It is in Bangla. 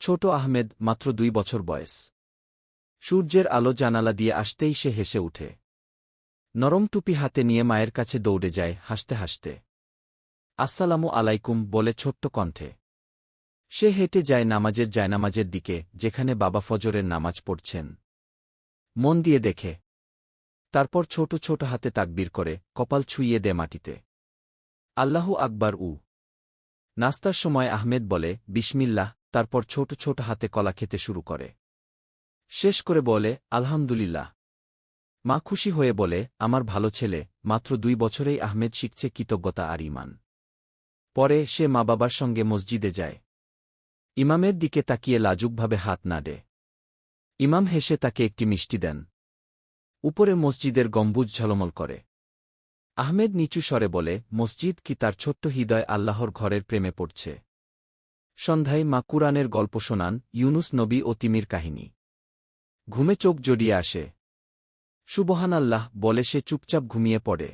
ছোট আহমেদ, মাত্র 2 বছর বয়স। সূর্যের আলো জানালা দিয়ে আসতেই সে হেসে উঠে। নরম টুপি হাতে নিয়ে মায়ের কাছে দৌড়ে যায় হাসতে হাসতে। আসসালামু আলাইকুম বলে ছোট্ট কণ্ঠে। সে হেঁটে যায় নামাজের জায়নামাজের দিকে, যেখানে বাবা ফজরের নামাজ পড়ছেন। মন দিয়ে দেখে। তারপর ছোট ছোট হাতে তাকবীর করে কপাল ছুঁইয়ে দেয় মাটিতে। আল্লাহু আকবার। নাস্তার সময় আহমেদ বলে বিসমিল্লাহ, তারপর ছোট ছোট হাতে কলা খেতে শুরু করে। শেষ করে বলে আলহামদুলিল্লাহ। মা খুশি হয়ে বলে, আমার ভালো ছেলে। মাত্র 2 বছরেই আহমেদ শিখছে কৃতজ্ঞতা আর ঈমান। পরে সে মা বাবার সঙ্গে মসজিদে যায়। ইমামের দিকে তাকিয়ে লাজুকভাবে হাত নাড়ে। ইমাম হেসে তাকে একটি মিষ্টি দেন। উপরে মসজিদের গম্বুজ ঝলমল করে। আহমেদ নিচু স্বরে বলে, মসজিদ কি তার ছোট্ট হৃদয় আল্লাহর ঘরের প্রেমে পড়ছে। সন্ধ্যায় মা কুরআনের গল্প শোনান, ইউনুস নবী ও তিমির কাহিনী। ঘুমে চোখ জড়িয়ে আসে। সুবহানাল্লাহ বলে সে চুপচাপ ঘুমিয়ে পড়ে।